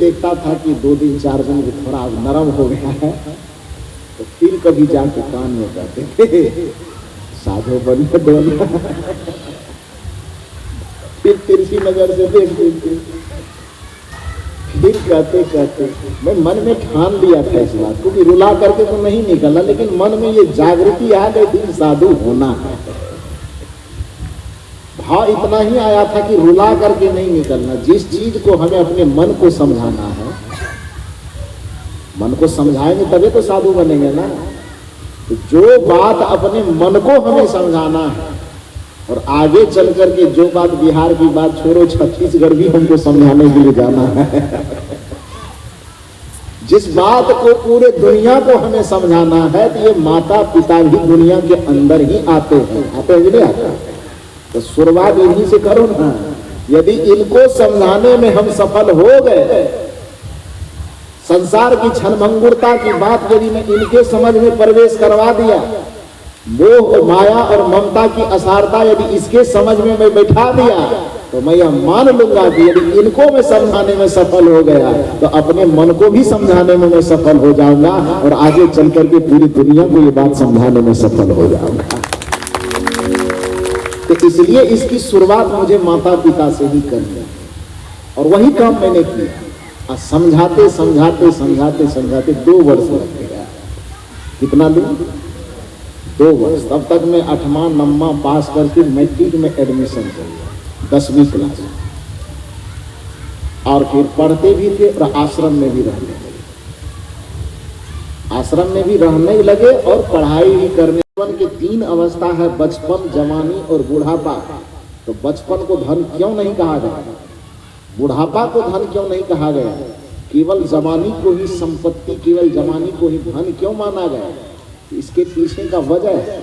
देखता था कि 2 दिन 4 दिन में थोड़ा नरम हो गया है, तो फिर कभी जाके कान में कहते थे साधो बन डोला। फिर तिरछी नजर से देखते, फिर कहते कहते मैं मन में ठान लिया था इस बात को कि रुला करके तो नहीं निकला, लेकिन मन में ये जागृति आ गई थी साधु होना है। भाव इतना ही आया था कि रुला करके नहीं निकलना। जिस चीज को हमें अपने मन को समझाना है, मन को समझाएंगे तभी तो साधु बनेंगे ना। तो जो बात अपने मन को हमें समझाना है, और आगे चल करके जो बात बिहार की बात छोड़ो, छत्तीसगढ़ भी हमको समझाने के लिए जाना है। जिस बात को पूरे दुनिया को हमें समझाना है, तो ये माता पिता भी दुनिया के अंदर ही आते हैं, आते हैं नहीं आते? तो शुरुआत इन्हीं से करो ना। यदि इनको समझाने में हम सफल हो गए, संसार की क्षणभंगुरता की बात यदि मैं इनके समझ में प्रवेश करवा दिया, मोह और माया और ममता की असारता यदि इसके समझ में मैं बैठा दिया, तो मैं यह मान लूंगा कि यदि इनको मैं समझाने में सफल हो गया, तो अपने मन को भी समझाने में मैं सफल हो जाऊंगा, और आगे चल करके पूरी दुनिया को ये बात समझाने में सफल हो जाऊंगा। तो इसलिए इसकी शुरुआत मुझे माता पिता से ही करनी है, और वही काम मैंने किया। समझाते समझाते समझाते समझाते 2 वर्ष लग गया। कितना दिन? 2 वर्ष। तब तक मैं 8वां 9वां पास करके मैट्रिक में एडमिशन कर लिया, 10वीं क्लास। और फिर पढ़ते भी थे और आश्रम में भी रहने लगे। आश्रम में भी रहने लगे और पढ़ाई भी करने। जीवन के 3 अवस्था है, बचपन, जवानी और बुढ़ापा। तो बचपन को धन क्यों नहीं कहा गया? बुढ़ापा को धन क्यों नहीं कहा गया? केवल जवानी को ही संपत्ति, केवल जवानी को ही धन क्यों माना गया? इसके पीछे का वजह है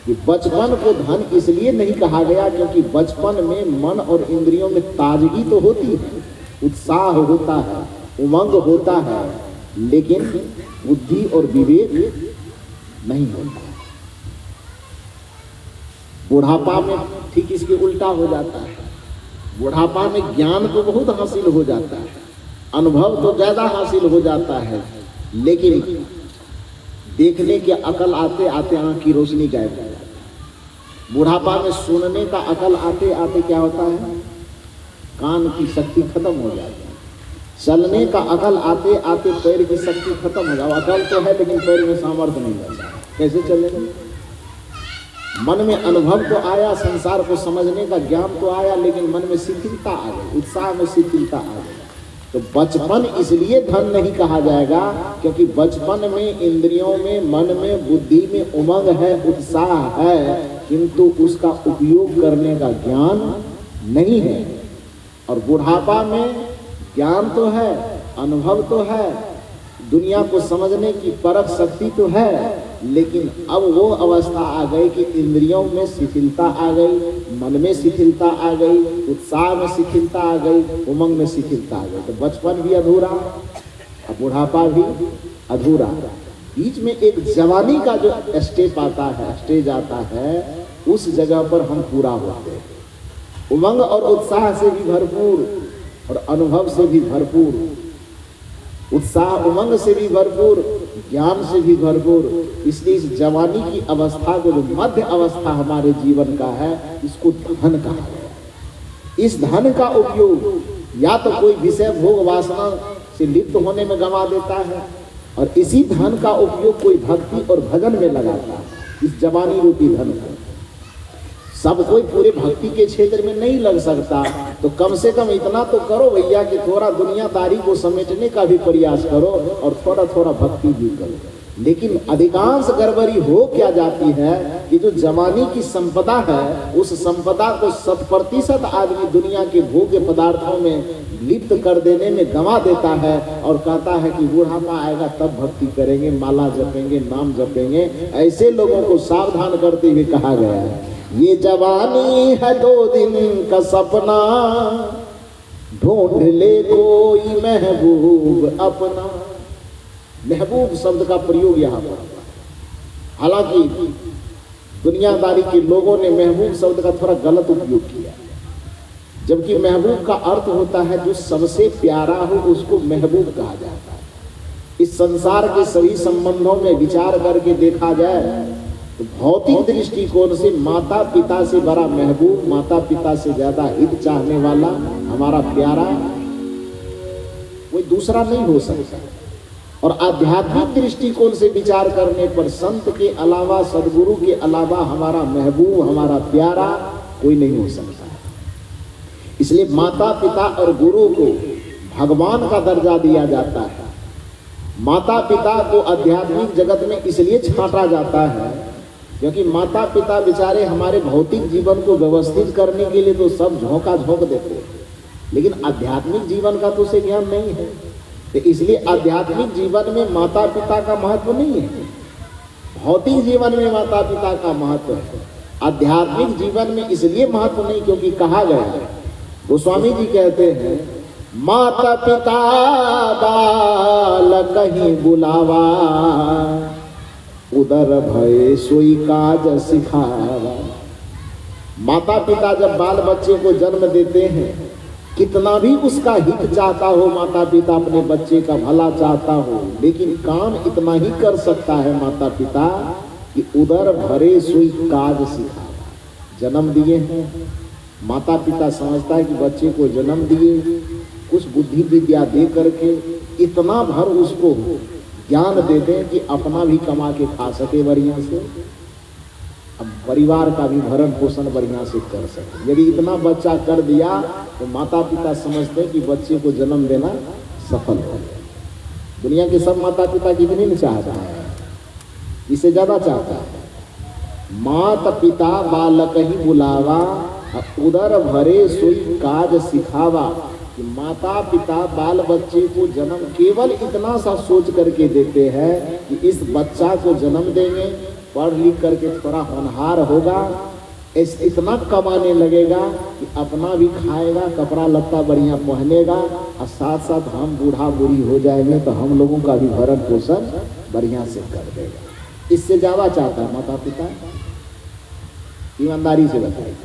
कि बचपन को धन इसलिए नहीं कहा गया क्योंकि बचपन में मन और इंद्रियों में ताजगी तो होती है, उत्साह होता है, उमंग होता है, लेकिन बुद्धि और विवेक नहीं होता। बुढ़ापा में ठीक इसके उल्टा हो जाता है। बुढ़ापा में ज्ञान तो बहुत हासिल हो जाता है, अनुभव तो ज्यादा हासिल हो जाता है, लेकिन देखने की अकल आते आते आंख की रोशनी गायब हो जाती है। बुढ़ापा में सुनने का अकल आते आते क्या होता है? कान की शक्ति खत्म हो जाती है। चलने का अकल आते आते पैर की शक्ति खत्म हो जाती। अकल तो है लेकिन पैर में सामर्थ्य नहीं रहता, कैसे चलेगा? मन में अनुभव तो आया, संसार को समझने का ज्ञान तो आया, लेकिन मन में शिथिलता आ गई, उत्साह में शिथिलता आ गई। तो बचपन इसलिए धन नहीं कहा जाएगा क्योंकि बचपन में इंद्रियों में, मन में, बुद्धि में उमंग है, उत्साह है, किंतु उसका उपयोग करने का ज्ञान नहीं है। और बुढ़ापा में ज्ञान तो है, अनुभव तो है, दुनिया को समझने की परख शक्ति तो है, लेकिन अब वो अवस्था आ गई कि इंद्रियों में शिथिलता आ गई, मन में शिथिलता आ गई, उत्साह में शिथिलता आ गई, उमंग में शिथिलता आ गई। तो बचपन भी अधूरा और बुढ़ापा भी अधूरा। बीच में एक जवानी का जो स्टेप आता है, स्टेज आता है, उस जगह पर हम पूरा होते हैं। उमंग और उत्साह से भी भरपूर और अनुभव से भी भरपूर, उत्साह उमंग से भी भरपूर, ज्ञान से भी भरपूर। इसलिए इस जवानी की अवस्था को, जो मध्य अवस्था हमारे जीवन का है, इसको धन कहा गया। इस धन का उपयोग या तो कोई विषय भोग वासना से लिप्त होने में गंवा देता है, और इसी धन का उपयोग कोई भक्ति और भजन में लगाता है। इस जवानी रूपी धन का सब कोई पूरे भक्ति के क्षेत्र में नहीं लग सकता, तो कम से कम इतना तो करो भैया कि थोड़ा दुनियादारी को समेटने का भी प्रयास करो और थोड़ा थोड़ा भक्ति भी करो। लेकिन अधिकांश गड़बड़ी हो क्या जाती है कि जो जवानी की संपदा है, उस संपदा को 100% आदमी दुनिया के भोग्य पदार्थों में लिप्त कर देने में गंवा देता है, और कहता है कि बुढ़ापा आएगा तब भक्ति करेंगे, माला जपेंगे, नाम जपेंगे। ऐसे लोगों को सावधान करते हुए कहा गया है, ये जवानी है 2 दिन का सपना, ढूंढ ले कोई महबूब अपना। महबूब शब्द का प्रयोग यहाँ पर, हालांकि दुनियादारी के लोगों ने महबूब शब्द का थोड़ा गलत उपयोग किया। जबकि महबूब का अर्थ होता है जो सबसे प्यारा हो उसको महबूब कहा जाता है। इस संसार के सभी संबंधों में विचार करके देखा जाए तो भौतिक दृष्टिकोण से माता पिता से बड़ा महबूब, माता पिता से ज्यादा हित चाहने वाला, हमारा प्यारा कोई दूसरा नहीं हो सकता। और आध्यात्मिक दृष्टिकोण से विचार करने पर संत के अलावा, सदगुरु के अलावा हमारा महबूब, हमारा प्यारा कोई नहीं हो सकता। इसलिए माता पिता और गुरु को भगवान का दर्जा दिया जाता है। माता पिता को आध्यात्मिक जगत में इसलिए छांटा जाता है क्योंकि माता पिता बेचारे हमारे भौतिक जीवन को व्यवस्थित करने के लिए तो सब झोंका झोंक देते हैं, लेकिन आध्यात्मिक जीवन का तो उसे ज्ञान नहीं है। तो इसलिए आध्यात्मिक जीवन में माता पिता का महत्व नहीं है, भौतिक जीवन में माता पिता का महत्व है। आध्यात्मिक जीवन में इसलिए महत्व नहीं क्योंकि कहा गया है, गोस्वामी जी कहते हैं, माता पिता बाल कहीं बुलावा, उदर भय सोई काज सिखावा। माता पिता जब बाल बच्चे को जन्म देते हैं, कितना भी उसका हित चाहता हो माता पिता, अपने बच्चे का भला चाहता हो, लेकिन काम इतना ही कर सकता है माता पिता कि उदर भरे सोई काज सिखावा। जन्म दिए हैं, माता पिता समझता है कि बच्चे को जन्म दिए, कुछ बुद्धि विद्या दे करके इतना भर उसको ज्ञान दे दें कि अपना भी कमा के खा सके बढ़िया से, अब परिवार का भी भरण पोषण बढ़िया से कर सके। यदि इतना बच्चा कर दिया तो माता पिता समझते हैं कि बच्चे को जन्म देना सफल हो गया। दुनिया के सब माता पिता कितने नहीं चाहता है, इससे ज्यादा चाहता है। माता पिता बालक ही बुलावा, उदर भरे सोई काज सिखावा। कि माता पिता बाल बच्चे को जन्म केवल इतना सा सोच करके देते हैं कि इस बच्चा को जन्म देंगे, पढ़ लिख करके थोड़ा होनहार होगा, इतना कमाने लगेगा कि अपना भी खाएगा, कपड़ा लत्ता बढ़िया पहनेगा, और साथ साथ हम बूढ़ा बूढ़ी हो जाएंगे तो हम लोगों का भी भरण पोषण बढ़िया से कर देगा। इससे ज्यादा चाहता है माता पिता, ईमानदारी से बताइए,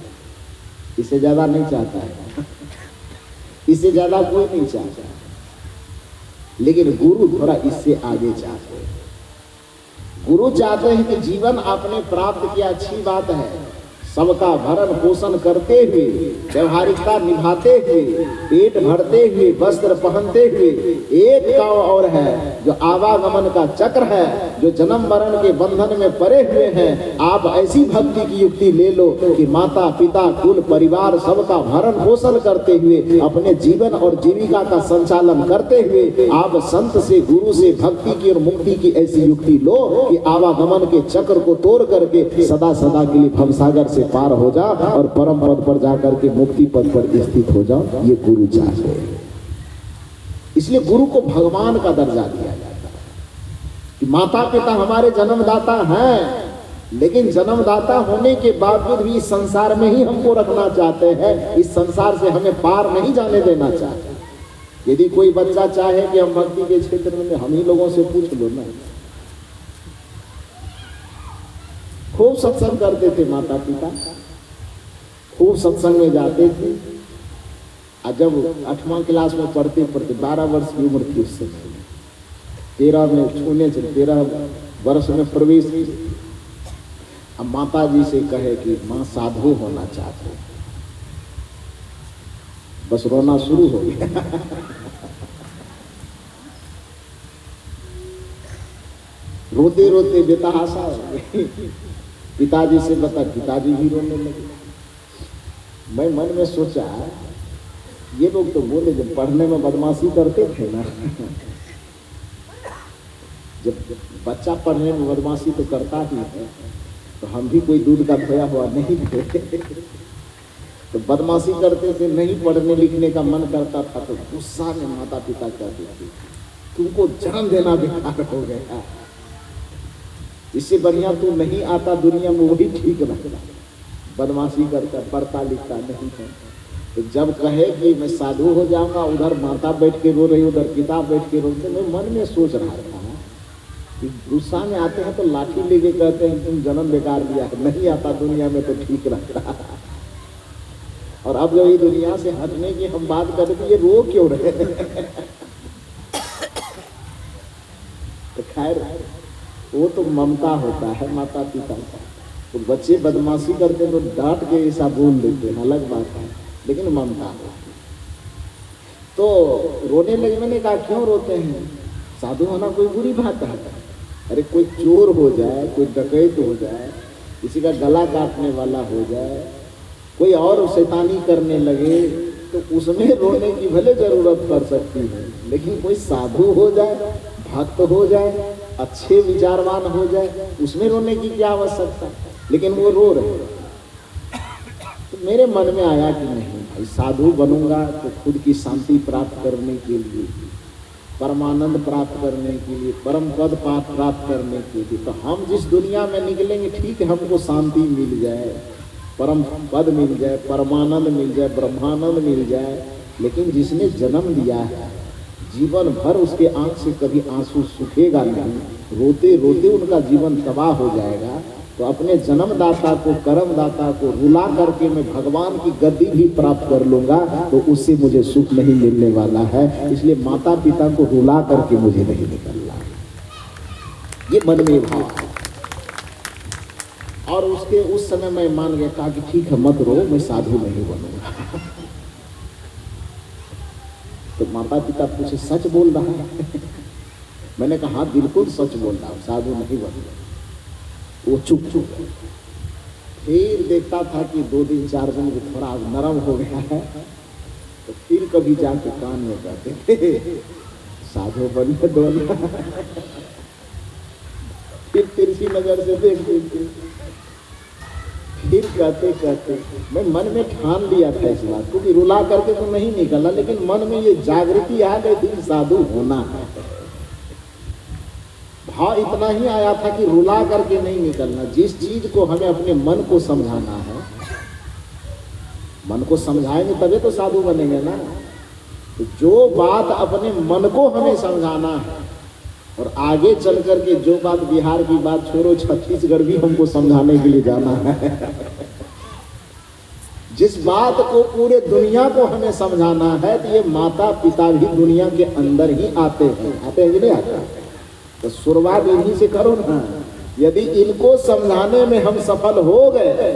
इससे ज्यादा नहीं चाहता है, इससे ज्यादा कोई नहीं चाहता। लेकिन गुरु थोड़ा इससे आगे चाहते हैं। गुरु चाहते हैं कि जीवन आपने प्राप्त किया, अच्छी बात है, सबका भरण पोषण करते हुए, व्यवहारिकता निभाते हुए, पेट भरते हुए, वस्त्र पहनते हुए, एक काम और है जो आवागमन का चक्र है, जो जन्म मरण के बंधन में पड़े हुए हैं। आप ऐसी भक्ति की युक्ति ले लो कि माता पिता कुल परिवार सबका भरण पोषण करते हुए, अपने जीवन और जीविका का संचालन करते हुए आप संत से, गुरु से भक्ति की और मुक्ति की ऐसी युक्ति लो कि आवागमन के चक्र को तोड़ करके सदा सदा के लिए भवसागर से पार हो जाओ और परम पद पर जाकर के मुक्ति पद पर स्थित हो जाओ। ये गुरु चाहते हैं। इसलिए गुरु को भगवान का दर्जा दिया जाता है कि माता पिता हमारे जन्मदाता हैं, लेकिन जन्मदाता होने के बावजूद भी इस संसार में ही हमको रखना चाहते हैं, इस संसार से हमें पार नहीं जाने देना चाहते। यदि कोई बच्चा चाहे कि हम भक्ति के क्षेत्र में, हम ही लोगों से पूछ लो ना, खूब सत्संग करते थे माता पिता, खूब सत्संग में जाते थे। और जब 8वां क्लास में पढ़ते पढ़ते 12 वर्ष की उम्र थी उस समय, 13 में छूने से 13 वर्ष में प्रवेश की। अब माता जी से कहे कि माँ साधु होना चाहते, बस रोना शुरू हो गया। रोते रोते बेतहाशा हो गए। पिताजी से बता, पिताजी भी रोने लगे। मैं मन में सोचा ये लोग तो बोले जब पढ़ने में बदमाशी करते थे ना, जब बच्चा पढ़ने में बदमाशी तो करता ही है, तो हम भी कोई दूध का खोया हुआ नहीं थे। तो बदमाशी करते थे, नहीं पढ़ने लिखने का मन करता था तो गुस्सा में माता पिता कहते थे तुमको जन्म देना बेकार हो गया, इससे बढ़िया तू नहीं आता दुनिया में, वही ठीक लगता, बदमाशी करता, पढ़ता लिखता नहीं है। तो जब कहे कि मैं साधु हो जाऊंगा, उधर माता बैठ के रो रही, उधर पिता बैठ के रोते, मैं मन में सोच रहा था कि गुस्सा में आते हैं तो लाठी लेके कहते हैं तुम जन्म बेकार दिया है, नहीं आता दुनिया में तो ठीक लगता। और अब जब ये दुनिया से हटने की हम बात करें तो ये रो क्यों रहे? तो खैर वो तो ममता होता है माता पिता का। तो बच्चे बदमाशी करते हैं तो डांट के ऐसा बोल देते हैं, अलग बात है, लेकिन ममता होती है। तो रोने लगे, मैंने कहा क्यों रोते हैं? साधु होना कोई बुरी बात है? अरे कोई चोर हो जाए, कोई डकैत हो जाए, किसी का गला काटने वाला हो जाए, कोई और शैतानी करने लगे तो उसमें रोने की भले जरूरत पड़ सकती है, लेकिन कोई साधु हो जाए, भक्त हो जाए, अच्छे विचारवान हो जाए, उसमें रोने की क्या आवश्यकता? लेकिन वो रो रहे। तो मेरे मन में आया कि नहीं भाई, साधु बनूंगा तो खुद की शांति प्राप्त करने के लिए, परमानंद प्राप्त करने के लिए, परम पद प्राप्त करने के लिए, तो हम जिस दुनिया में निकलेंगे ठीक है, हमको शांति मिल जाए, परम पद मिल जाए, परमानंद मिल जाए, ब्रह्मानंद मिल जाए, लेकिन जिसने जन्म दिया है जीवन भर उसके आंख से कभी आंसू सूखेगा नहीं, रोते रोते उनका जीवन तबाह हो जाएगा। तो अपने जन्मदाता को, कर्मदाता को रुला करके मैं भगवान की गद्दी भी प्राप्त कर लूंगा तो उससे मुझे सुख नहीं मिलने वाला है। इसलिए माता पिता को रुला करके मुझे नहीं निकलना, ये मन में भाव है। और उसके उस समय मैं मान गया, कहा कि ठीक है मत रो, मैं साधु नहीं बनूंगा। तो माता पिता पूछे सच बोल रहा है? मैंने कहा हाँ बिल्कुल सच बोल रहा हूँ, साधु नहीं बनूंगा। वो चुप चुप। फिर देखता था कि 2 दिन 4 दिन को थोड़ा नरम हो गया है, तो फिर कभी जाके कान में कहते साधु बनने दो ना। फिर तिरछी नजर से देखते, फिर कहते कहते मैं मन में ठान लिया था इस बात को कि रुला करके तो नहीं निकला, लेकिन मन में ये जागृति आ गई थी साधु होना है। भाव इतना ही आया था कि रुला करके नहीं निकलना। जिस चीज को हमें अपने मन को समझाना है, मन को समझाएंगे तभी तो साधु बनेंगे ना। तो जो बात अपने मन को हमें समझाना है, और आगे चल करके जो बात, बिहार की बात छोड़ो, छत्तीसगढ़ भी हमको समझाने के लिए जाना है। जिस बात को पूरे दुनिया को हमें समझाना है, तो ये माता पिता भी दुनिया के अंदर ही आते हैं कि नहीं आते? तो शुरुआत इन्हीं से करो ना। यदि इनको समझाने में हम सफल हो गए,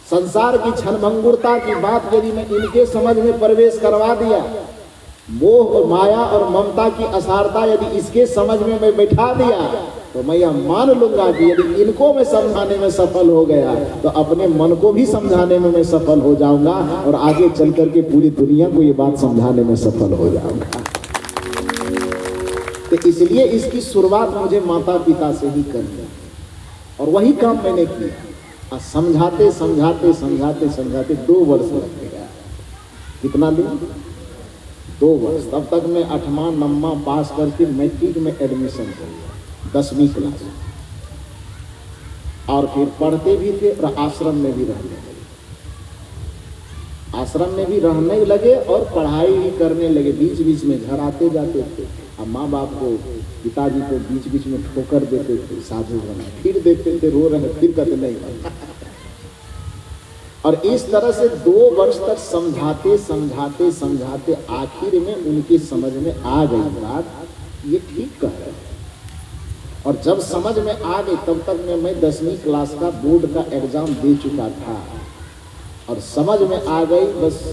संसार की क्षणभंगुरता की बात यदि मैं इनके समझ में प्रवेश करवा दिया, मोह और माया और ममता की असारता यदि इसके समझ में मैं बैठा दिया, तो मैं यह मान लूंगा कि यदि इनको मैं समझाने में सफल हो गया तो अपने मन को भी समझाने में मैं सफल हो जाऊंगा, और आगे चल करके पूरी दुनिया को ये बात समझाने में सफल हो जाऊंगा। तो इसलिए इसकी शुरुआत मुझे माता पिता से ही करनी है, और वही काम मैंने किया। समझाते समझाते समझाते समझाते 2 वर्ष लग गया। कितना दिन? 2 वर्ष। तब तक मैं 8वां 9वां पास करके मैट्रिक में एडमिशन कर लिया, 10वीं क्लास। और फिर पढ़ते भी थे और आश्रम में भी रहने लगे। आश्रम में भी रहने लगे और पढ़ाई भी करने लगे। बीच बीच में घर आते जाते थे, अब माँ बाप को, पिताजी को बीच बीच में ठोकर देते थे, साधु बना, फिर देखते थे रो रहे, फिर कहते नहीं बना। और इस तरह से 2 वर्ष तक समझाते समझाते समझाते आखिर में उनकी समझ में आ गई बात, ये ठीक कह रहे हैं। और जब समझ में आ गई तब तक मैं 10वीं क्लास का बोर्ड का एग्जाम दे चुका था, और समझ में आ गई बस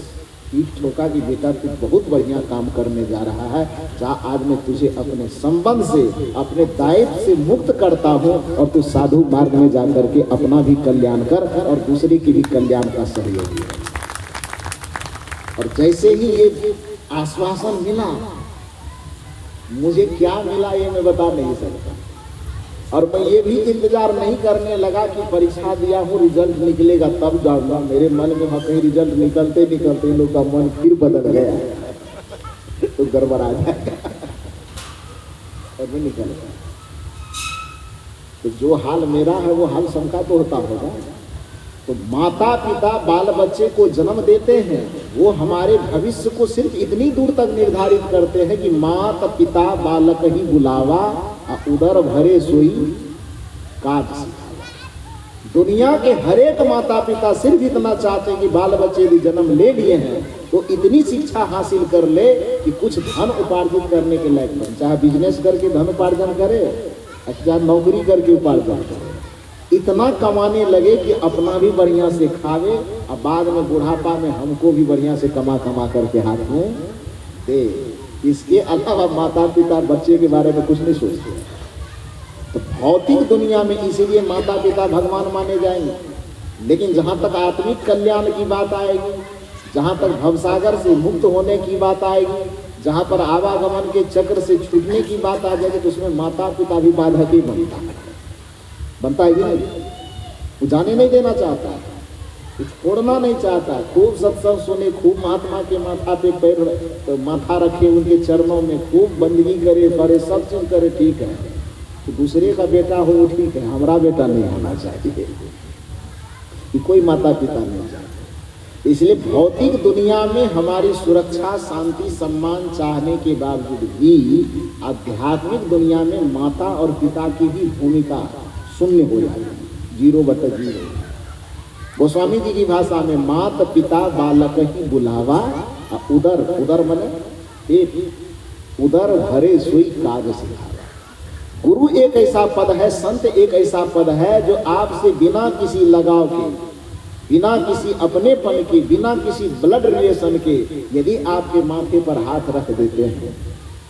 पीठ ठोका कि बेटा तू बहुत बढ़िया काम करने जा रहा है, जा आज मैं तुझे अपने संबंध से, अपने दायित्व से मुक्त करता हूँ, और तू साधु मार्ग में जाकर के अपना भी कल्याण कर और दूसरे की भी कल्याण का सहयोगी है। और जैसे ही ये आश्वासन मिला, मुझे क्या मिला ये मैं बता नहीं सकता। और मैं ये भी इंतजार नहीं करने लगा कि परीक्षा दिया हूँ, रिजल्ट निकलेगा तब जाऊंगा। मेरे मन में कहीं रिजल्ट निकलते निकलते इन लोग का मन फिर बदल गया, तो गड़बड़ आ जाएगा और मैं निकल गया। तो जो हाल मेरा है वो हाल सबका तो होता होगा। तो माता पिता बाल बच्चे को जन्म देते हैं, वो हमारे भविष्य को सिर्फ इतनी दूर तक निर्धारित करते हैं कि माता पिता बालक ही बुलावा, उदर भरे सोई काज सिखावा। दुनिया के हर एक माता पिता सिर्फ इतना चाहते हैं कि बाल बच्चे यदि जन्म ले लिए हैं तो इतनी शिक्षा हासिल कर ले कि कुछ धन उपार्जित करने के लायक बन, चाहे बिजनेस करके धन उपार्जन करे, चाहे नौकरी करके उपार्जन करे, इतना कमाने लगे कि अपना भी बढ़िया से खावे और बाद में बुढ़ापा में हमको भी बढ़िया से कमा कमा करके हाथ में दे। इसके अलावा माता पिता बच्चे के बारे में कुछ नहीं सोचते। तो भौतिक दुनिया में इसीलिए माता पिता भगवान माने जाएंगे, लेकिन जहाँ तक आत्मिक कल्याण की बात आएगी, जहाँ तक भवसागर से मुक्त होने की बात आएगी, जहाँ पर आवागमन के चक्र से छूटने की बात आ जाएगी, तो उसमें माता पिता भी बाधक ही बनता है कि नहीं? वो जाने नहीं देना चाहता, कुछ छोड़ना नहीं चाहता। खूब सत्संग सुने, खूब महात्मा के माथा पे पैर तो माथा रखे उनके चरणों में, खूब बंदगी करे सब चीज करे, ठीक है। तो दूसरे का बेटा हो वो ठीक है, हमारा बेटा नहीं होना चाहिए, कि कोई माता पिता नहीं चाहते। इसलिए भौतिक दुनिया में हमारी सुरक्षा, शांति, सम्मान चाहने के बावजूद भी आध्यात्मिक दुनिया में माता और पिता की भी भूमिका शून्य हो जाती है, 0/0। गोस्वामी जी की भाषा में मात पिता बालक ही बुलावा, उदर मने पेट, उदर भरे सुई काज सिखावा। गुरु एक ऐसा पद है, संत एक ऐसा पद है जो आपसे बिना किसी लगाव के, बिना किसी अपनेपन के, बिना किसी ब्लड रिलेशन के यदि आपके माथे पर हाथ रख देते हैं,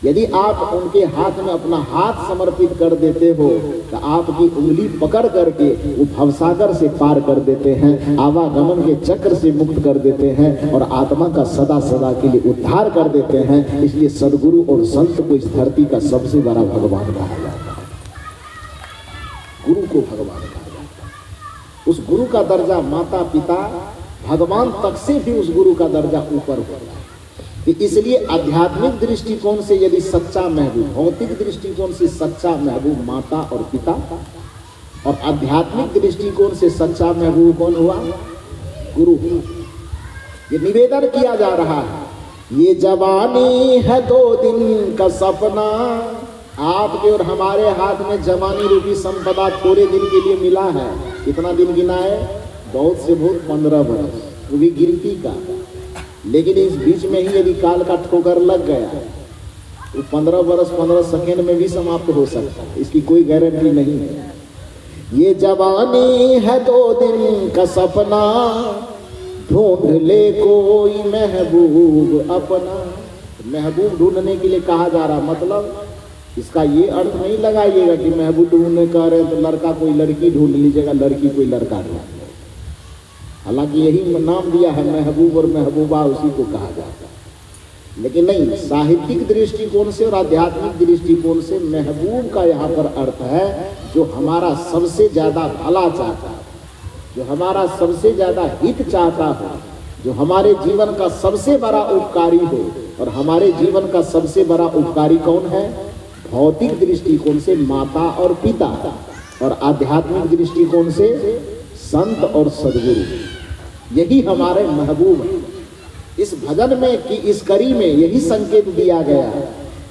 यदि आप उनके हाथ में अपना हाथ समर्पित कर देते हो, तो आपकी उंगली पकड़ करके वो भवसागर से पार कर देते हैं, आवागमन के चक्र से मुक्त कर देते हैं और आत्मा का सदा सदा के लिए उद्धार कर देते हैं। इसलिए सदगुरु और संत को इस धरती का सबसे बड़ा भगवान कहा जाता है, गुरु को भगवान कहा जाता है। उस गुरु का दर्जा माता पिता भगवान तक से भी उस गुरु का दर्जा ऊपर होता है। इसलिए आध्यात्मिक दृष्टिकोण से यदि सच्चा महबूब, भौतिक दृष्टिकोण से सच्चा महबूब माता और पिता, और आध्यात्मिक दृष्टिकोण से सच्चा महबूब कौन हुआ? गुरु। ये निवेदन किया जा रहा है, ये जवानी है 2 दिन का सपना, आपके और हमारे हाथ में जवानी रूपी संपदा थोड़े दिन के लिए मिला है। कितना दिन गिना है? बहुत से बहुत 15 वर्ष, वो भी गिनती का। लेकिन इस बीच में ही यदि काल का ठोकर लग गया तो 15 वर्ष 15 सेकेंड में भी समाप्त हो सकता है, इसकी कोई गारंटी नहीं है। ये जवानी है 2 दिन का सपना, ढूंढ ले कोई महबूब अपना। महबूब ढूंढने के लिए कहा जा रहा, मतलब इसका ये अर्थ नहीं लगाइएगा कि महबूब ढूंढने कह रहे हैं तो लड़का कोई लड़की ढूंढ लीजिएगा, लड़की कोई लड़का ढूंढ। हालांकि यही नाम दिया है महबूब और महबूबा, उसी को कहा जाता है। लेकिन नहीं, साहित्यिक दृष्टिकोण से और आध्यात्मिक दृष्टिकोण से महबूब का यहाँ पर अर्थ है जो हमारा सबसे ज्यादा भला चाहता है, जो हमारा सबसे ज्यादा हित चाहता हो, जो हमारे जीवन का सबसे बड़ा उपकारी हो। और हमारे जीवन का सबसे बड़ा उपकारी कौन है? भौतिक दृष्टिकोण से माता और पिता, और आध्यात्मिक दृष्टिकोण से संत और सदगुरु। यही हमारे महबूब है। इस भजन में कि इस कड़ी में यही संकेत दिया गया है,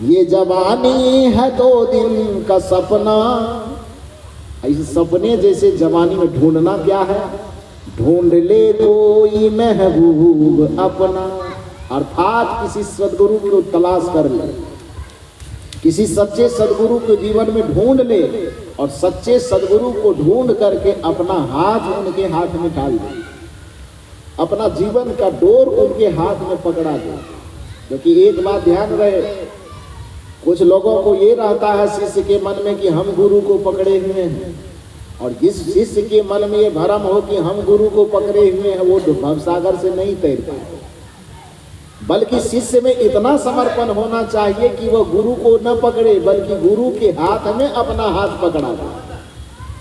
ये जवानी है 2 दिन का सपना। इस सपने जैसे जवानी में ढूंढना क्या है? ढूंढ ले कोई महबूब अपना, अर्थात किसी सदगुरु को तलाश कर ले, किसी सच्चे सदगुरु के जीवन में ढूंढ ले, और सच्चे सदगुरु को ढूंढ करके अपना हाथ उनके हाथ में डाल दे, अपना जीवन का डोर उनके हाथ में पकड़ा दे। क्योंकि एक बात ध्यान रहे, कुछ लोगों को ये रहता है शिष्य के मन में कि हम गुरु को पकड़े हुए हैं, और जिस शिष्य के मन में ये भ्रम हो कि हम गुरु को पकड़े हुए हैं, वो भवसागर से नहीं तैर पाए। बल्कि शिष्य में इतना समर्पण होना चाहिए कि वह गुरु को न पकड़े, बल्कि गुरु के हाथ में अपना हाथ पकड़ा दे।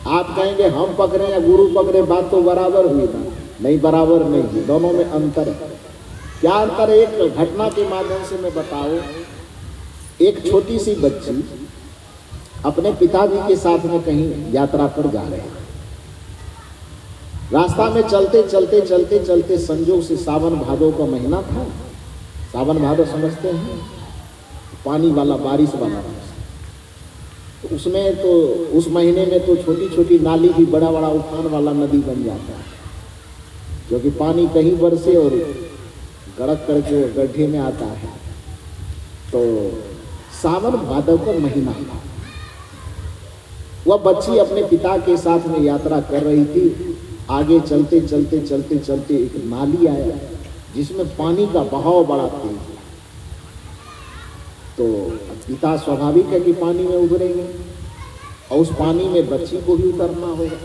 आप कहेंगे हम पकड़े या गुरु पकड़े, बात तो बराबर हुई ना? नहीं, बराबर नहीं, दोनों में अंतर है। क्या अंतर है? एक घटना के माध्यम से मैं बताऊं। एक छोटी सी बच्ची अपने पिताजी के साथ में कहीं यात्रा पर जा रहे हैं। रास्ता में चलते चलते चलते चलते संजोग से सावन भादों का महीना था। सावन भादो समझते हैं? पानी वाला, बारिश वाला। तो उसमें तो उस महीने में तो छोटी छोटी नाली भी बड़ा बड़ा उफान वाला नदी बन जाता है, क्योंकि पानी कहीं बरसे और गड़क करके गड्ढे में आता है। तो सावन भादव का महीना था। वह बच्ची अपने पिता के साथ में यात्रा कर रही थी। आगे चलते चलते चलते चलते एक नाली आया जिसमें पानी का बहाव बड़ा तेज है। तो पिता स्वाभाविक है कि पानी में उतरेंगे और उस पानी में बच्ची को भी उतरना होगा।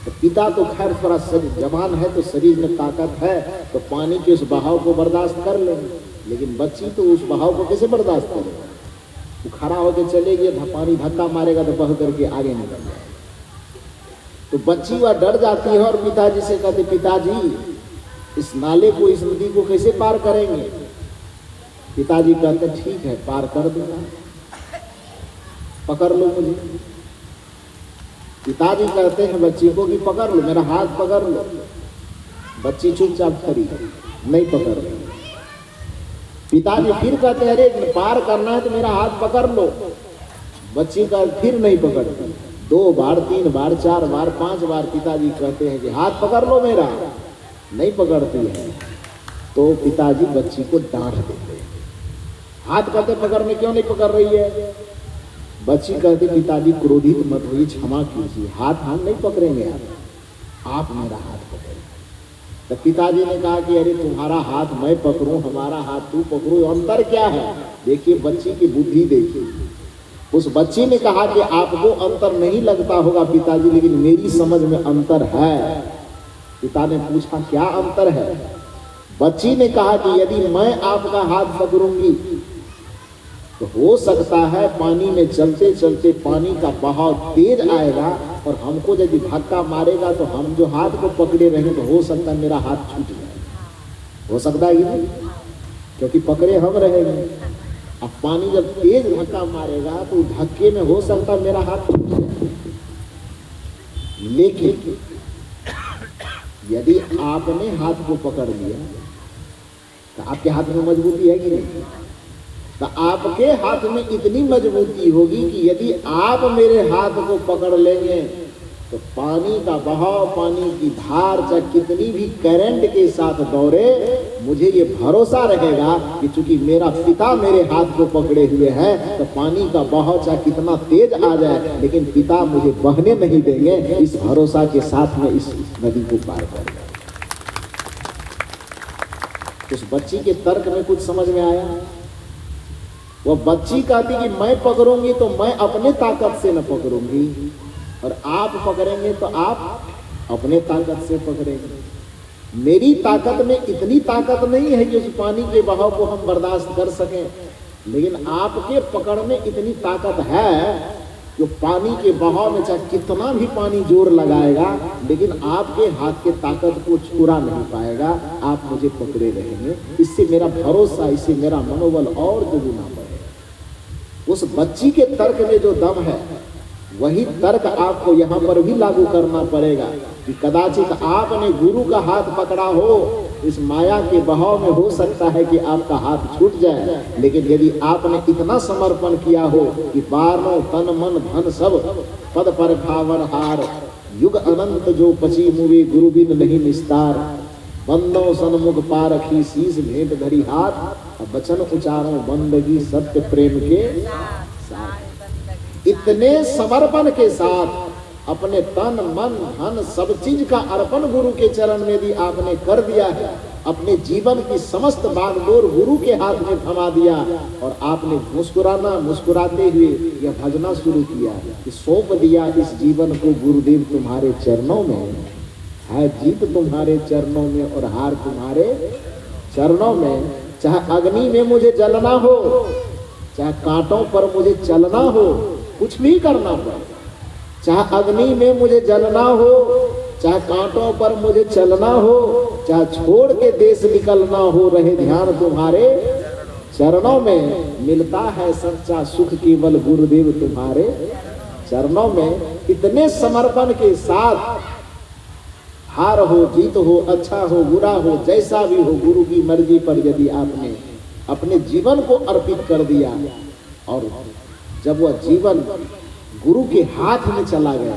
तो पिता तो खैर थोड़ा जवान है, तो शरीर में ताकत है, तो पानी के उस बहाव को बर्दाश्त कर लेंगे, लेकिन बच्ची तो उस बहाव को कैसे बर्दाश्त करेगा? वो खड़ा होकर चलेगी, पानी धक्का मारेगा तो बह करके आगे निकल जाएगा। तो बच्ची वह डर जाती है और पिताजी से कहते, पिताजी इस नाले को, इस नदी को कैसे पार करेंगे? पिताजी कहते, ठीक है पार कर दूंगा, पकड़ लो मुझे। पिताजी कहते हैं बच्ची को कि पकड़ लो, मेरा हाथ पकड़ लो। बच्ची चुपचाप खड़ी, नहीं पकड़ रही। पिताजी फिर कहते हैं, अरे पार करना है तो मेरा हाथ पकड़ लो। बच्ची का फिर नहीं पकड़ती। 2 बार, 3 बार, 4 बार, 5 बार पिताजी कहते हैं कि हाथ पकड़ लो मेरा, नहीं पकड़ती है। तो पिताजी बच्ची को डांट देते हैं, हाथ कहते पकड़ने क्यों नहीं पकड़ रही है? बच्ची कहती, पिताजी क्रोधित मत होइए, क्षमा कीजिए, हाथ हम नहीं पकड़ेंगे, आप मेरा हाथ पकड़ें। तो पिताजी ने कहा कि अरे तुम्हारा हाथ मैं पकड़ूं, हमारा हाथ तू पकड़ो, अंतर क्या है? देखिए बच्ची की बुद्धि देखिए। उस बच्ची ने कहा कि आपको अंतर नहीं लगता होगा पिताजी, लेकिन मेरी समझ में अंतर है। पिता ने पूछा क्या अंतर है? बच्ची ने कहा कि यदि मैं आपका हाथ पकड़ूंगी तो हो सकता है पानी में चलते चलते पानी का बहाव तेज आएगा और हमको यदि धक्का मारेगा तो हम जो हाथ को पकड़े रहेंगे तो हो सकता है मेरा हाथ छूट जाए। हो सकता है कि नहीं? क्योंकि पकड़े हम रहेंगे। अब पानी जब तेज धक्का मारेगा तो धक्के में हो सकता है मेरा हाथ छूट जाए। लेकिन यदि आपने हाथ को पकड़ लिया तो आपके हाथ में मजबूती है कि नहीं? तो आपके हाथ में इतनी मजबूती होगी कि यदि आप मेरे हाथ को पकड़ लेंगे तो पानी का बहाव, पानी की धार चाहे कितनी भी करंट के साथ दौड़े, मुझे ये भरोसा रहेगा कि चूंकि मेरा पिता मेरे हाथ को पकड़े हुए हैं तो पानी का बहाव चाहे कितना तेज आ जाए लेकिन पिता मुझे बहने नहीं देंगे। इस भरोसा के साथ में इस नदी को पार कर गया। उस बच्ची के तर्क में कुछ समझ में आया। वह बच्ची कहती कि मैं पकड़ूंगी तो मैं अपने ताकत से न पकड़ूंगी और आप पकड़ेंगे तो आप अपने ताकत से पकड़ेंगे। मेरी ताकत में इतनी ताकत नहीं है कि उस पानी के बहाव को हम बर्दाश्त कर सकें, लेकिन आपके पकड़ में इतनी ताकत है जो पानी के बहाव में चाहे कितना भी पानी जोर लगाएगा लेकिन आपके हाथ के ताकत को छुड़ा नहीं पाएगा। आप मुझे पकड़े रहेंगे। इससे मेरा भरोसा, इससे मेरा मनोबल और दुगुना बढ़े। उस बच्ची के तर्क में जो दम है वही तर्क आपको यहाँ पर भी लागू करना पड़ेगा कि कदाचित आपने गुरु का हाथ पकड़ा हो, इस माया के बहाव में हो सकता है कि आपका हाथ छूट जाए, लेकिन यदि आपने इतना समर्पण किया हो कि बारनों तन मन धन सब पद पर खावर हार, युग अनंत जो पची मुवे गुरु बिन नहीं निस्तार, बंदों सन्मुख पारखी शीस भेंट धरी हाथ, बचन उचारों बंदगी सत्य प्रेम के साथ। इतने समर्पण के साथ अपने तन मन धन सब चीज का अर्पण गुरु के चरण में भी आपने कर दिया है। अपने जीवन की समस्त बागडोर गुरु के हाथ में थमा दिया और आपने मुस्कुराते हुए यह भजना शुरू किया कि सौंप दिया इस जीवन को गुरुदेव तुम्हारे चरणों में, है जीत तुम्हारे चरणों में और हार तुम्हारे चरणों में। चाहे अग्नि में मुझे जलना हो, चाहे कांटों पर मुझे चलना हो, कुछ भी करना पड़े, चाहे अग्नि में मुझे जलना हो, चाहे कांटों पर मुझे चलना हो, चाहे छोड़ के देश निकलना हो, रहे ध्यान तुम्हारे चरणों में। मिलता है सच्चा सुख केवल गुरुदेव तुम्हारे चरणों में। इतने समर्पण के साथ हार हो जीत हो, अच्छा हो बुरा हो, जैसा भी हो, गुरु की मर्जी पर यदि आपने अपने जीवन को अर्पित कर दिया और जब वह जीवन गुरु के हाथ में चला गया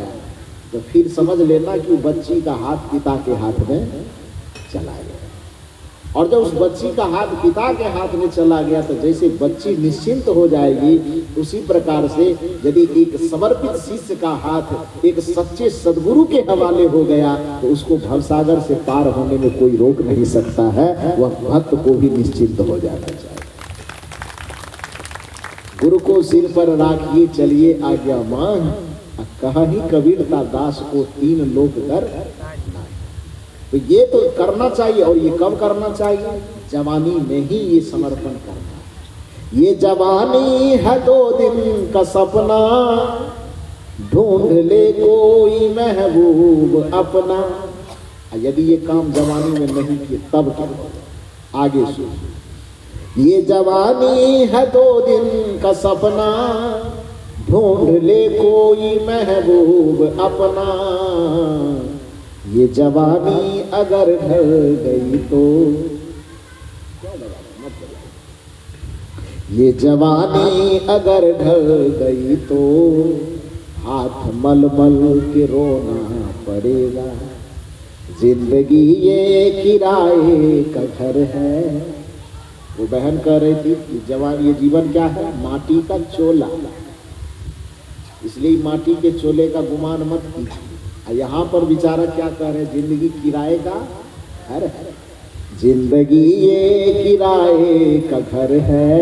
तो फिर समझ लेना कि बच्ची का हाथ पिता के हाथ में चला गया। और जब उस बच्ची का हाथ पिता के हाथ में चला गया तो जैसे बच्ची निश्चिंत हो जाएगी, उसी प्रकार से यदि एक समर्पित शिष्य का हाथ एक सच्चे सद्गुरु के हवाले हो गया तो उसको भवसागर से पार होने में कोई रोक नहीं सकता है, वह भक्त को भी निश्चिंत हो जाना चाहिए। गुरु को सिर पर राखिए चलिए आज्ञा मांग, कहीं कबीरता दास को तीन लोक दर। तो ये तो करना चाहिए। और ये कब करना चाहिए? जवानी में ही ये समर्पण करना है। ये जवानी है 2 दिन का सपना, ढूंढ ले कोई महबूब अपना। यदि ये काम जवानी में नहीं किए तब क्या होगा? आगे सुन। ये जवानी है 2 दिन का सपना, ढूंढ ले कोई महबूब अपना। ये जवानी अगर ढल गई तो, ये जवानी अगर ढल गई तो हाथ मल मल के रोना पड़ेगा। जिंदगी ये किराए का घर है। वो बहन कह रही थी कि जवान ये जीवन क्या है? माटी का चोला, इसलिए माटी के चोले का गुमान मत कीजिए। यहाँ पर बेचारा क्या कह रहे? जिंदगी किराए का घर है। जिंदगी ये किराए का घर है,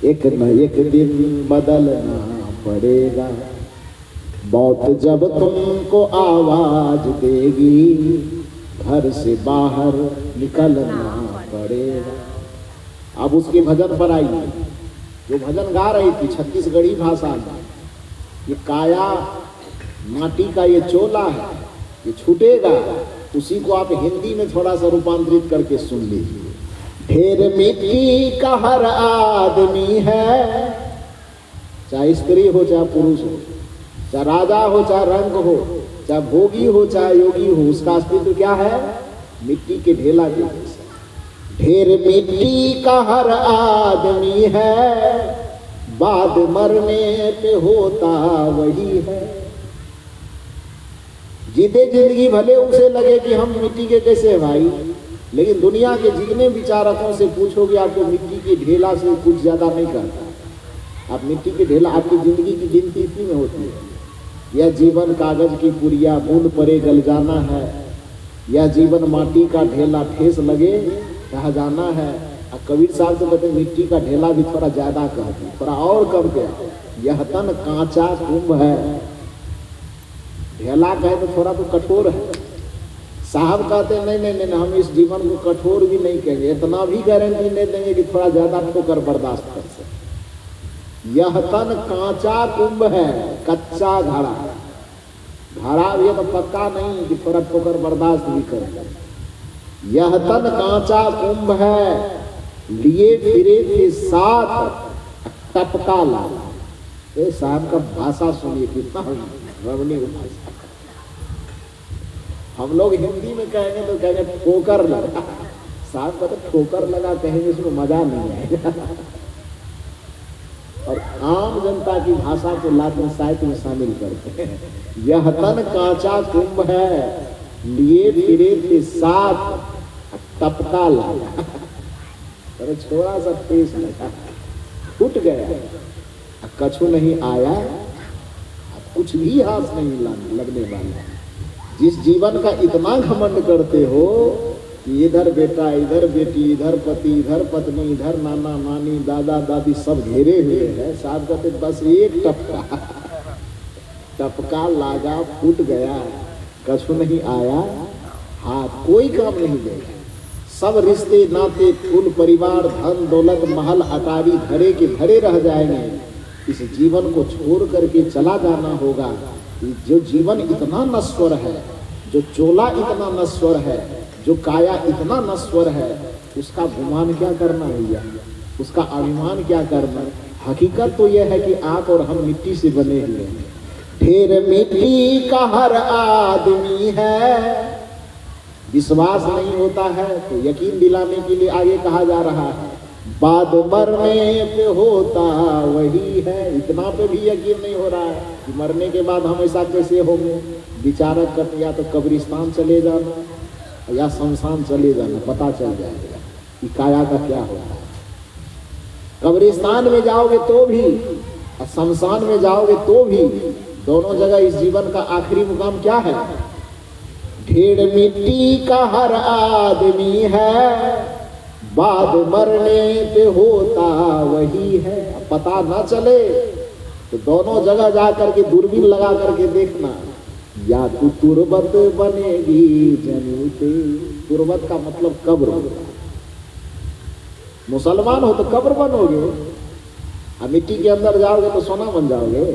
एक न एक दिन बदलना पड़ेगा। मौत जब तुमको आवाज देगी, घर से बाहर निकलना पड़ेगा। अब उसके भजन पर आइए। जो भजन गा रही थी छत्तीसगढ़ी भाषा में, ये काया माटी का ये चोला है, ये छूटेगा। उसी को आप हिंदी में थोड़ा सा रूपांतरित करके सुन लीजिए। ढेर मिट्टी का हर आदमी है, चाहे स्त्री हो चाहे पुरुष हो, चाहे राजा हो चाहे रंग हो, चाहे भोगी हो चाहे योगी हो, उसका अस्तित्व क्या है? मिट्टी के ढेला के जैसा। ढेर मिट्टी का हर आदमी है, बाद मरने पे होता वही है। जीते जिंदगी भले उसे लगे कि हम मिट्टी के कैसे हैं भाई, लेकिन दुनिया के जितने विचारकों से पूछोगे आपको मिट्टी के ढेला से कुछ ज्यादा नहीं करता। आप मिट्टी के ढेला, आपकी जिंदगी की गिनती इतनी में होती है। यह जीवन कागज की पुड़िया बूंद परे गल जाना है, यह जीवन माटी का ढेला ठेस लगे रह जाना है। कबीर साहब तो कहते मिट्टी का ढेला भी थोड़ा ज्यादा कहते, थोड़ा और कम क्या, यह तन कांचा कुंभ है। ढेला कहे तो थोड़ा तो कठोर है। साहब कहते नहीं नहीं नहीं, हम इस जीवन को कठोर भी नहीं कहेंगे, इतना भी गारंटी नहीं देंगे कि थोड़ा ज्यादा ठोकर बर्दाश्त कर सके। यह तन कांचा कुंभ है, कच्चा घड़ा। घड़ा भी तो पक्का नहीं कि थोड़ा ठोकर बर्दाश्त भी करेगा। यह तन कांचा कुंभ है, लिए फिरे थे साथ टपका लाला। ये साहब का भाषा सुनिए कितना रमणीय भाषा। हम लोग हिंदी में कहेंगे तो कहेंगे ठोकर लगा, साहब का तो ठोकर लगा कहेंगे, इसमें मजा नहीं आएगा। और आम जनता की भाषा को लाकर साहित्य में शामिल करते हैं। यह तन कांचा कुंभ है, लिए फिरे थे साथ टपका लाला। अरे थोड़ा सा तेज लगा, फूट गया, कछु नहीं आया, कुछ भी हाथ नहीं लगने वाला। जिस जीवन का इतना घमंड करते हो कि इधर बेटा, इधर बेटी, इधर पति, इधर पत्नी, इधर नाना नानी, दादा दादी सब घेरे हुए हैं। साहब कहते बस एक टपका, टपका लागा, फूट गया, कछु नहीं आया, हाथ कोई काम नहीं देगा। सब रिश्ते नाते कुल परिवार धन दौलत महल अटारी धरे के धरे रह जाएंगे। इस जीवन को छोड़ करके चला जाना होगा। जो जीवन इतना नश्वर है, जो चोला इतना नश्वर है, जो काया इतना नश्वर है, उसका गुमान क्या करना भैया, उसका अभिमान क्या करना। हकीकत तो यह है कि आप और हम मिट्टी से बने हुए हैं। ढेर मिट्टी का हर आदमी है। विश्वास नहीं होता है तो यकीन दिलाने के लिए आगे कहा जा रहा है, बाद मरने पे होता वही है। इतना पे भी यकीन नहीं हो रहा है कि मरने के बाद हम ऐसा कैसे होंगे। विचारक कर या तो कब्रिस्तान चले जाना या शमशान चले जाना, पता चल जाएगा कि काया का क्या होता है। कब्रिस्तान में जाओगे तो भी और शमशान में जाओगे तो भी, दोनों जगह इस जीवन का आखिरी मुकाम क्या है? ढेर मिट्टी का हर आदमी है, बाद मरने पे होता वही है। पता ना चले तो दोनों जगह जा करके दूरबीन लगा करके देखना, या तू तुरबत बनेगी जमीन पे। तुरबत का मतलब कब्र होता है। मुसलमान हो तो कब्र बनोगे, और मिट्टी के अंदर जाओगे तो सोना बन जाओगे।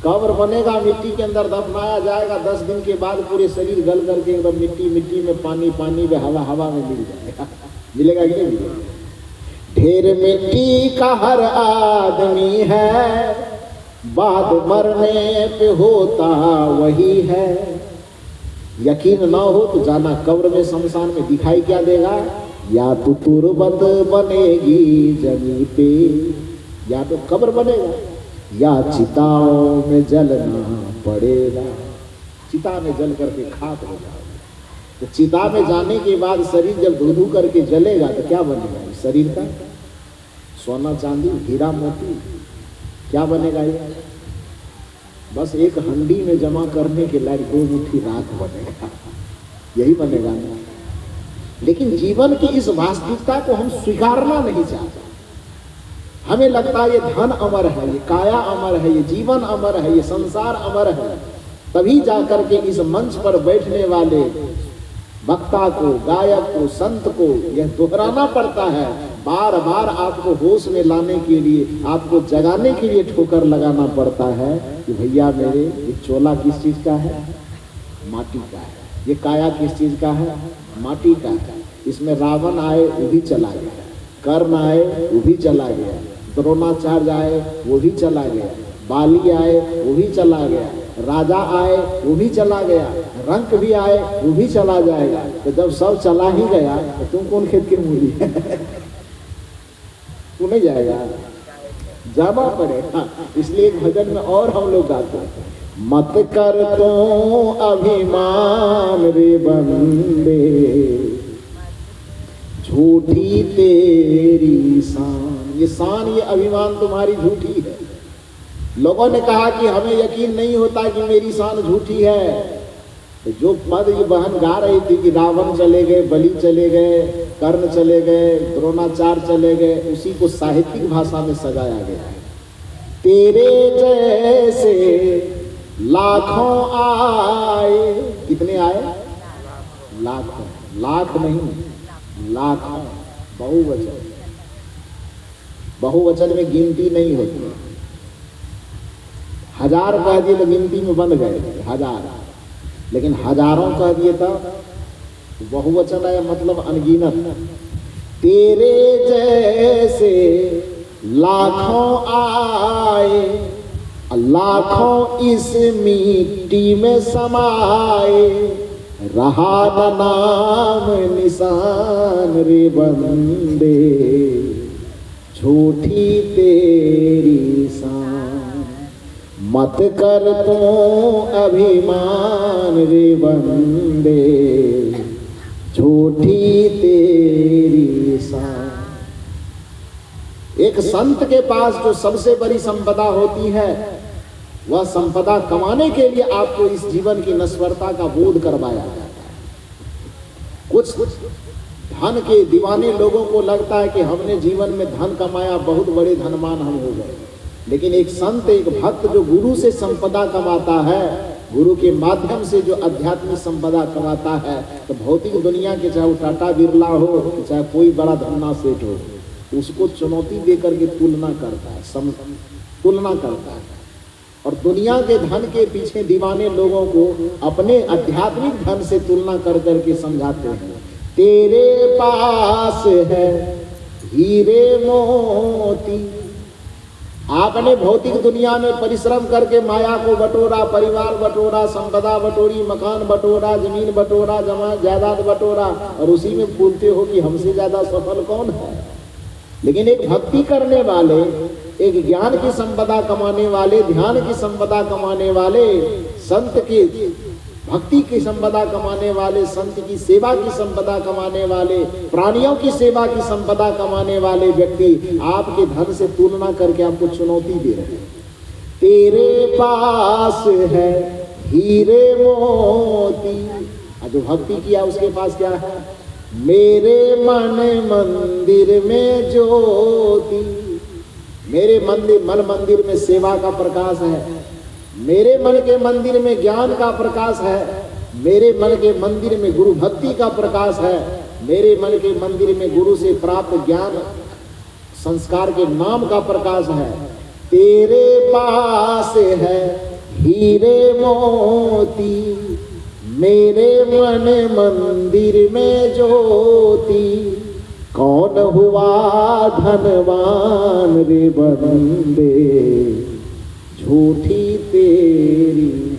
कब्र बनेगा, मिट्टी के अंदर दफनाया जाएगा, 10 दिन के बाद पूरे शरीर गल करके एकदम मिट्टी मिट्टी में, पानी पानी में, हवा हवा में मिल जाएगा। मिलेगा कि नहीं मिलेगा? ढेर मिट्टी का हर आदमी है, बाद मरने पे होता वही है। यकीन ना हो तो जाना कब्र में, शमशान में, दिखाई क्या देगा? या तो तुरबत बनेगी जमी पे, या तो कब्र बनेगा, या चिताओं में जलना पड़ेगा। चिता में जल करके खाक हो जाएगा। तो चिता में जाने के बाद शरीर जब धू धू करके जलेगा तो क्या बनेगा? शरीर का सोना चांदी हीरा मोती क्या बनेगा? ये बस एक हंडी में जमा करने के लायक 2 मुट्ठी राख बनेगा, यही बनेगा ना। लेकिन जीवन की इस वास्तविकता को हम स्वीकारना नहीं चाहते। हमें लगता है ये धन अमर है, ये काया अमर है, ये जीवन अमर है, ये संसार अमर है। तभी जाकर के इस मंच पर बैठने वाले वक्ता को, गायक को, संत को यह दोहराना पड़ता है, बार बार आपको होश में लाने के लिए, आपको जगाने के लिए ठोकर लगाना पड़ता है कि भैया मेरे, ये चोला किस चीज का है? माटी का है। ये काया किस चीज का है? माटी का है। इसमें रावण आए वो भी चला गया, कर्ण आए वो भी चला गया, द्रोणाचार्य आए वो भी चला गया, बाली आए वो भी चला गया, राजा आए वो भी चला गया, रंक भी आए वो भी चला जाएगा। तो जब सब चला ही गया तो तुम कौन खेत की मूली है? तू नहीं जाएगा, जाना पड़ेगा। इसलिए एक भजन में और हम लोग गाते हैं, मत कर तो अभिमान रे बंदे, झूठी तेरी शान। ये शान, ये अभिमान तुम्हारी झूठी है। लोगों ने कहा कि हमें यकीन नहीं होता कि मेरी शान झूठी है। तो जो पद ये बहन गा रही थी कि रावण चले गए, बलि चले गए, कर्ण चले गए, द्रोणाचार्य चले गए, उसी को साहित्यिक भाषा में सजाया गया है। तेरे जैसे लाखों आए, कितने आए? लाखों, लाख नहीं, लाखों, बहुवचन। बहुवचन में गिनती नहीं होती। 1000 कह दिए तो गिनती में बंद गए, 1000। लेकिन हजारों कह दिए तब बहुवचन है, मतलब अनगिनत। तेरे जैसे लाखों आए, लाखों इस मिट्टी में समाए, रहा न नाम निशान रे बंदे, झूठी तेरी शान। मत कर तो अभिमान रे बंदे, झूठी तेरी शान। एक संत के पास जो सबसे बड़ी संपदा होती है, वह संपदा कमाने के लिए आपको इस जीवन की नश्वरता का बोध करवाया जाता है। कुछ धन के दीवाने लोगों को लगता है कि हमने जीवन में धन कमाया, बहुत बड़े धनवान हम हो गए। लेकिन एक संत, एक भक्त जो गुरु से संपदा कमाता है, गुरु के माध्यम से जो आध्यात्मिक संपदा कमाता है, तो भौतिक दुनिया के, चाहे वो टाटा बिरला हो, चाहे कोई बड़ा धन्ना सेठ हो, उसको चुनौती देकर के तुलना करता है, तुलना करता है। और दुनिया के धन के पीछे दीवाने लोगों को अपने आध्यात्मिक धन से तुलना कर करके समझाते हैं। तेरे पास है हीरे मोती, आपने भौतिक दुनिया में परिश्रम करके माया को बटोरा, परिवार बटोरा, संपदा बटोरी, मकान बटोरा, जमीन बटोरा, जमा जायदाद बटोरा, और उसी में बोलते हो कि हमसे ज्यादा सफल कौन है। लेकिन एक भक्ति करने वाले, एक ज्ञान की संपदा कमाने वाले, ध्यान की संपदा कमाने वाले, संत की भक्ति की संपदा कमाने वाले, संत की सेवा की संपदा कमाने वाले, प्राणियों की सेवा की संपदा कमाने वाले व्यक्ति आपके धन से तुलना करके आपको चुनौती दे रहे हैं। तेरे पास है हीरे मोती, जो भक्ति किया उसके पास क्या है? मेरे मन मंदिर में ज्योति। मेरे मन मंदिर में सेवा का प्रकाश है, मेरे मन के मंदिर में ज्ञान का प्रकाश है, मेरे मन के मंदिर में गुरु भक्ति का प्रकाश है, मेरे मन के मंदिर में गुरु से प्राप्त ज्ञान संस्कार के नाम का प्रकाश है। तेरे पास है हीरे मोती, मेरे मन मंदिर में ज्योति। कौन हुआ धनवान रे बंदे, झूठी तेरी।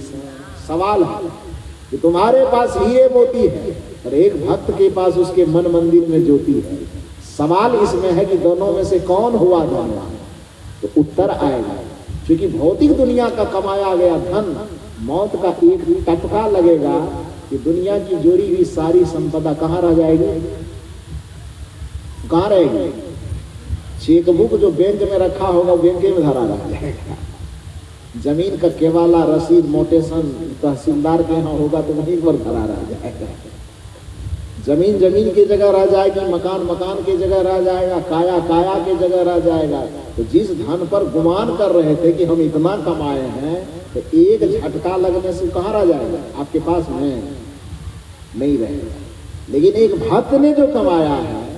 सवाल है कि तुम्हारे पास हीरे मोती है और एक भक्त के पास उसके मन मंदिर में ज्योति है। सवाल इसमें है कि दोनों में से कौन हुआ धनवान? तो उत्तर आएगा, क्योंकि भौतिक दुनिया का कमाया गया धन मौत का एक टपका लगेगा कि दुनिया की जोड़ी हुई सारी संपदा कहाँ रह जाएगी? कहाँ रहेगी? चेकबुक जो बैंक में रखा होगा बैंक में धरा रह जाएगा। जमीन का केवाला, रसीद, मोटेशन तहसीलदार के यहाँ होगा तो वहीं पर धरा रह जाएगा। जमीन जमीन की जगह रह जाएगी, मकान मकान की जगह रह जाएगा, काया काया की जगह रह जाएगा। तो जिस धन पर गुमान कर रहे थे कि हम इतना कमाए हैं, तो एक झटका लगने से कहाँ रह जाएगा? आपके पास में नहीं रहेगा। लेकिन एक भक्त ने जो कमाया है,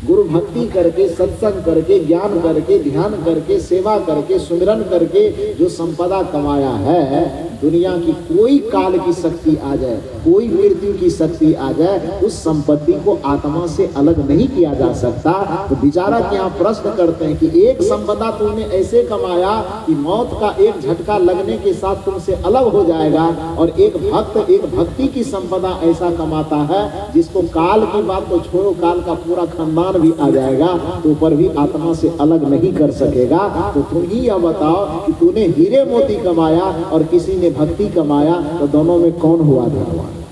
गुरु भक्ति करके, सत्संग करके, ज्ञान करके, ध्यान करके, सेवा करके, सुमिरन करके जो संपदा कमाया है, दुनिया की कोई काल की शक्ति आ जाए, कोई मृत्यु की शक्ति आ जाए, उस संपत्ति को आत्मा से अलग नहीं किया जा सकता। तो बेचारा क्या प्रश्न करते हैं कि एक संपदा तुमने ऐसे कमाया कि मौत का एक झटका लगने के साथ तुमसे अलग हो जाएगा, और एक भक्त एक भक्ति की संपदा ऐसा कमाता है जिसको काल की बात तो छोड़ो, काल का पूरा खानदान भी आ जाएगा तो पर भी आत्मा से अलग नहीं कर सकेगा। तो तुम ही यह बताओ कि तूने हीरे मोती कमाया और किसी ने भक्ति कमाया, तो दोनों में कौन हुआ धनवान?